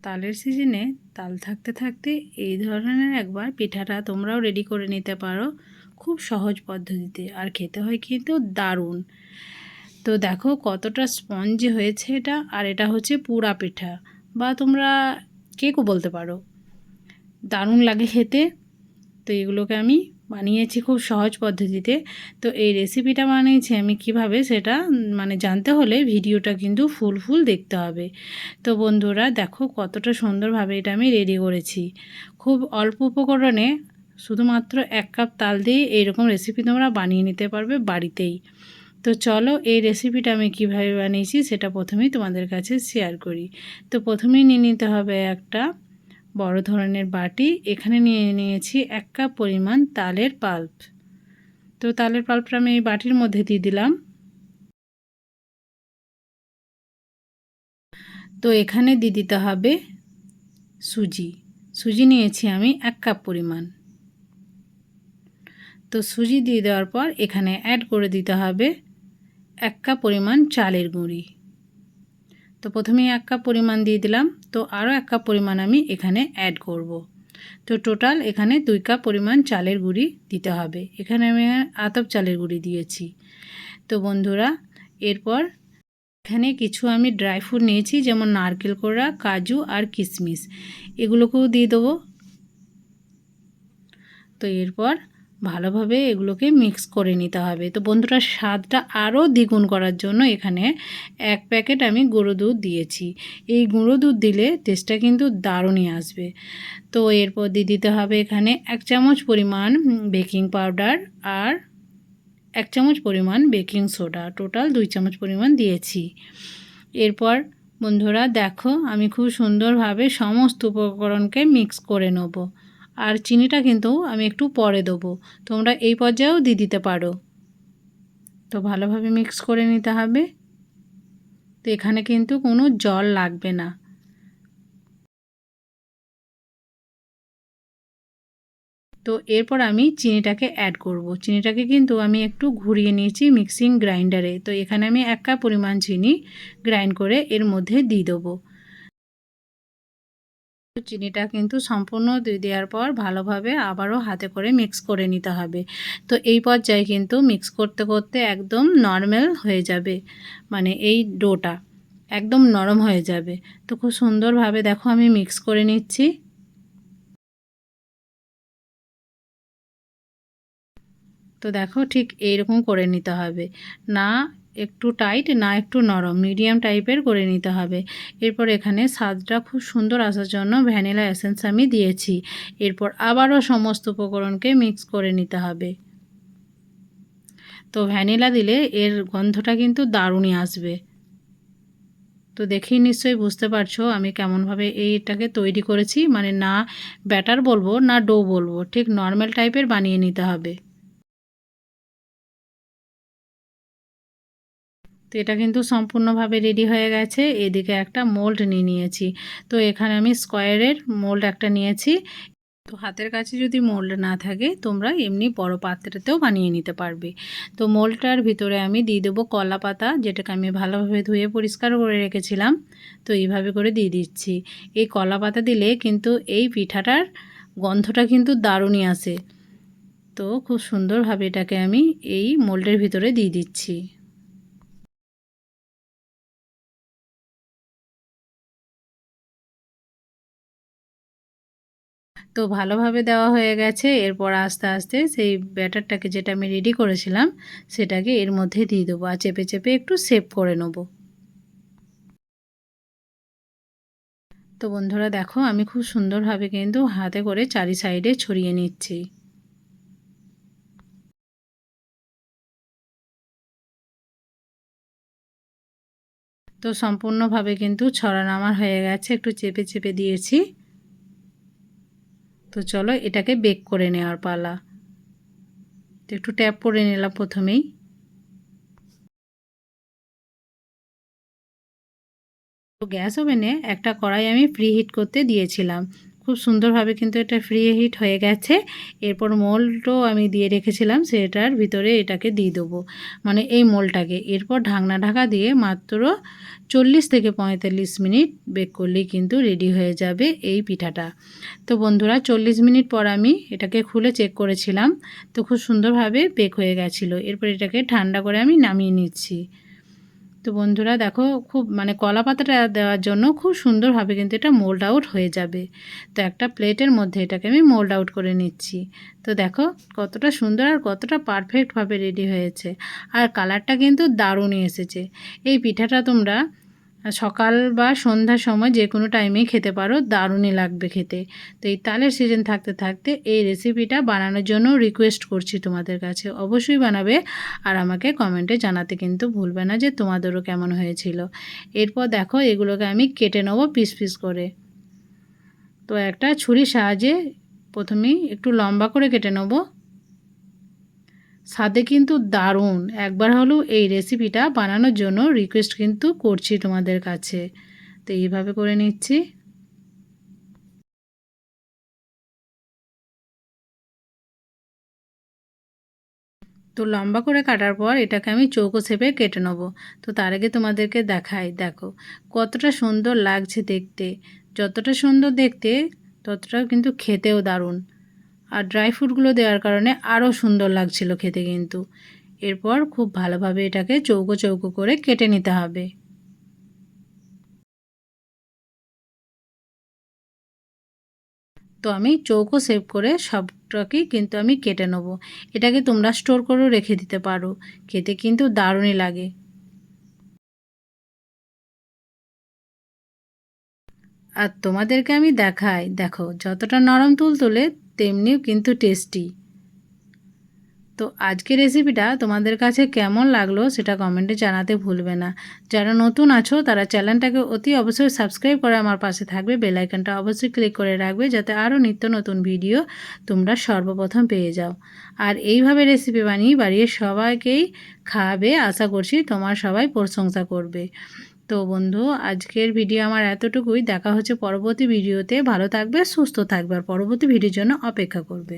তালের সিজনে তাল থাকতে থাকতে এই ধরনের একবার পিঠাটা তোমরাও রেডি করে নিতে পারো খুব সহজ পদ্ধতিতে, আর খেতে হয় কিন্তু দারুণ। তো দেখো কতটা স্পঞ্জি হয়েছে এটা, আর এটা হচ্ছে পুরা পিঠা বা তোমরা কেকও বলতে পারো। দারুণ লাগে খেতে। তো এগুলোকে আমি বানিয়েছি খুব সহজ পদ্ধতিতে। তো এই রেসিপিটা বানিয়েছি আমি কিভাবে সেটা জানতে হলে ভিডিওটা কিন্তু ফুল দেখতে হবে। তো বন্ধুরা দেখো কতটা সুন্দরভাবে এটা আমি রেডি করেছি। খুব অল্প উপকরণে শুধুমাত্র 1 কাপ তাল দিয়ে এইরকম রেসিপি তোমরা বানিয়ে নিতে পারবে বাড়িতেই। তো চলো এই রেসিপিটা আমি কিভাবে বানিয়েছি সেটা প্রথমেই তোমাদের কাছে শেয়ার করি। তো প্রথমেই নিয়ে নিতে হবে একটা বড় ধরনের বাটি। এখানে নিয়ে নিয়েছি 1 কাপ পরিমাণ তালের পাল্প। তো তালের পাল্পটা আমি এই বাটির মধ্যে দিয়ে দিলাম। তো এখানে দিয়ে দিতে হবে সুজি। সুজি নিয়েছি আমি 1 কাপ পরিমাণ। তো সুজি দিয়ে দেওয়ার পর এখানে অ্যাড করে দিতে হবে 1 কাপ পরিমাণ চালের গুঁড়ি। তো প্রথমেই 1 কাপ পরিমাণ দিয়ে দিলাম, তো আরও 1 কাপ পরিমাণ আমি এখানে অ্যাড করব। তো টোটাল এখানে 2 কাপ পরিমাণ চালের গুঁড়ি দিতে হবে। এখানে আমি আতপ চালের গুঁড়ি দিয়েছি। তো বন্ধুরা এরপর এখানে কিছু আমি ড্রাই ফ্রুট নিয়েছি, যেমন নারকেল কোড়া, কাজু আর কিশমিশ, এগুলোকেও দিয়ে দেবো। তো এরপর ভালোভাবে এগুলোকে মিক্স করে নিতে হবে। তো বন্ধুরা স্বাদটা আরও দ্বিগুণ করার জন্য এখানে 1 প্যাকেট আমি গুঁড়ো দুধ দিয়েছি। এই গুঁড়ো দুধ দিলে টেস্টটা কিন্তু দারুণই আসবে। তো এরপর দিয়ে দিতে হবে এখানে 1 চামচ পরিমাণ বেকিং পাউডার আর 1 চামচ পরিমাণ বেকিং সোডা, টোটাল 2 চামচ পরিমাণ দিয়েছি। এরপর বন্ধুরা দেখো আমি খুব সুন্দরভাবে সমস্ত উপকরণকে মিক্স করে নেব। আর চিনিটা কিন্তু আমি একটু পরে দেবো, তোমরা এই পর্যায়েও দিয়ে দিতে পারো। তো ভালোভাবে মিক্স করে নিতে হবে। তো এখানে কিন্তু কোনো জল লাগবে না। তো এরপর আমি চিনিটাকে অ্যাড করব। চিনিটাকে কিন্তু আমি একটু ঘুরিয়ে নিয়েছি মিক্সিং গ্রাইন্ডারে। তো এখানে আমি 1 কাপ পরিমাণ চিনি গ্রাইন্ড করে এর মধ্যে দিয়ে দেবো। চিনিটা কিন্তু সম্পূর্ণ দিয়ে দেওয়ার পর ভালোভাবে আবারও হাতে করে মিক্স করে নিতে হবে। তো এই পর্যায়ে কিন্তু মিক্স করতে করতে একদম নরমাল হয়ে যাবে, এই ডোটা একদম নরম হয়ে যাবে। তো খুব সুন্দরভাবে দেখো আমি মিক্স করে নিচ্ছি। তো দেখো ঠিক এইরকম করে নিতে হবে, না একটু টাইট না একটু নরম, মিডিয়াম টাইপের করে নিতে হবে। এরপর এখানে স্বাদটা খুব সুন্দর আসার জন্য ভ্যানিলা এসেন্স আমি দিয়েছি। এরপর আবারও সমস্ত উপকরণকে মিক্স করে নিতে হবে। তো ভ্যানিলা দিলে এর গন্ধটা কিন্তু দারুণই আসবে। তো দেখেই নিশ্চয়ই বুঝতে পারছো আমি কেমনভাবে এইটাকে তৈরি করেছি, না ব্যাটার বলবো না ডো বলবো, ঠিক নর্মাল টাইপের বানিয়ে নিতে হবে। তো এটা কিন্তু সম্পূর্ণভাবে রেডি হয়ে গেছে। এদিকে একটা মোল্ড নিয়ে নিয়েছি। তো এখানে আমি স্কোয়ারের মোল্ড একটা নিয়েছি। তো হাতের কাছে যদি মোল্ড না থাকে তোমরা এমনি বড় পাত্রেতেও বানিয়ে নিতে পারবে। তো মোল্ডটার ভিতরে আমি দিয়ে দেবো কলা পাতা, যেটাকে আমি ভালোভাবে ধুয়ে পরিষ্কার করে রেখেছিলাম। তো এইভাবে করে দিয়ে দিচ্ছি। এই কলা পাতা দিলে কিন্তু এই পিঠাটার গন্ধটা কিন্তু দারুণই আসে। তো খুব সুন্দরভাবে এটাকে আমি এই মোল্ডের ভিতরে দিয়ে দিচ্ছি। তো ভালোভাবে দেওয়া হয়ে গেছে। এরপর আস্তে আস্তে সেই ব্যাটারটাকে যেটা আমি রেডি করেছিলাম সেটাকে এর মধ্যে দিয়ে দেবো, আর চেপে চেপে একটু সেভ করে নেব। তো বন্ধুরা দেখো আমি খুব সুন্দরভাবে কিন্তু হাতে করে চারি সাইডে ছড়িয়ে নিচ্ছি। তো সম্পূর্ণভাবে কিন্তু ছড়ানো আমার হয়ে গেছে, একটু চেপে চেপে দিয়েছি। তো চলো এটাকে বেক করে নেওয়ার পালা। তো একটু ট্যাপ করে নিলাম প্রথমেই। তো গ্যাস ওভেনে একটা কড়াই আমি প্রি হিট করতে দিয়েছিলাম। খুব সুন্দরভাবে কিন্তু এটা প্রি হিট হয়ে গেছে। এরপর মোল্ডও আমি দিয়ে রেখেছিলাম, সেটার ভিতরে এটাকে দিয়ে দেবো, এই মোল্ডটাকে। এরপর ঢাকনা ঢাকা দিয়ে মাত্র 40 থেকে 45 মিনিট বেক করলেই কিন্তু রেডি হয়ে যাবে এই পিঠাটা। তো বন্ধুরা 40 মিনিট পর আমি এটাকে খুলে চেক করেছিলাম, তো খুব সুন্দরভাবে বেক হয়ে গেছিলো। এরপর এটাকে ঠান্ডা করে আমি নামিয়ে নিচ্ছি। তো বন্ধুরা দেখো, খুব কলা পাতাটা দেওয়ার জন্য খুব সুন্দরভাবে কিন্তু এটা মোল্ড আউট হয়ে যাবে। তো একটা প্লেটের মধ্যে এটাকে আমি মোল্ড আউট করে নিচ্ছি। তো দেখো কতটা সুন্দর আর কতটা পারফেক্টভাবে রেডি হয়েছে, আর কালারটা কিন্তু দারুণই এসেছে। এই পিঠাটা তোমরা সকাল বা সন্ধ্যার সময় যে কোনো টাইমেই খেতে পারো, দারুণই লাগবে খেতে। তো এই তালের সিজন থাকতে থাকতে এই রেসিপিটা বানানোর জন্য রিকোয়েস্ট করছি তোমাদের কাছে, অবশ্যই বানাবে আর আমাকে কমেন্টে জানাতে কিন্তু ভুলবে না যে তোমাদেরও কেমন হয়েছিল। এরপর দেখো এগুলোকে আমি কেটে নেবো পিস পিস করে। তো একটা ছুরির সাহায্যে প্রথমেই একটু লম্বা করে কেটে নেবো। স্বাদে কিন্তু দারুণ, একবার হলেও এই রেসিপিটা বানানোর জন্য রিকোয়েস্ট কিন্তু করছি তোমাদের কাছে। তো এইভাবে করে নিচ্ছি। তো লম্বা করে কাটার পর এটাকে আমি চৌকো শেপে কেটে নেব। তো তার আগে তোমাদেরকে দেখাই, দেখো কতটা সুন্দর লাগছে দেখতে। যতটা সুন্দর দেখতে ততটাও কিন্তু খেতেও দারুণ, আর ড্রাই ফ্রুটগুলো দেওয়ার কারণে আরও সুন্দর লাগছিল খেতে কিন্তু। এরপর খুব ভালোভাবে এটাকে চৌকো চৌকো করে কেটে নিতে হবে। তো আমি চৌকো শেপ করে সবটাকেই কিন্তু আমি কেটে নেব। এটাকে তোমরা স্টোর করেও রেখে দিতে পারো, খেতে কিন্তু দারুণই লাগে। আর তোমাদেরকে আমি দেখাই, দেখো যতটা নরম তুলতুলে তেমনিও কিন্তু টেস্টি। তো আজকের রেসিপিটা তোমাদের কাছে কেমন লাগলো সেটা কমেন্টে জানাতে ভুলবে না। যারা নতুন আছো তারা চ্যানেলটাকে অতি অবশ্যই সাবস্ক্রাইব করে আমার পাশে থাকবে, বেল আইকনটা অবশ্যই ক্লিক করে রাখবে যাতে আরও নিত্য নতুন ভিডিও তোমরা সর্বপ্রথম পেয়ে যাও। আর এইভাবে রেসিপি বানিয়ে বাড়িয়ে সবাইকেই খাওয়াবে, আশা করছি তোমার সবাই প্রশংসা করবে। তো বন্ধু, আজকের ভিডিও আমার এতটুকুই। দেখা হচ্ছে পরবর্তী ভিডিওতে। ভালো থাকবে, সুস্থ থাকবে আর পরবর্তী ভিডিওর জন্য অপেক্ষা করবে।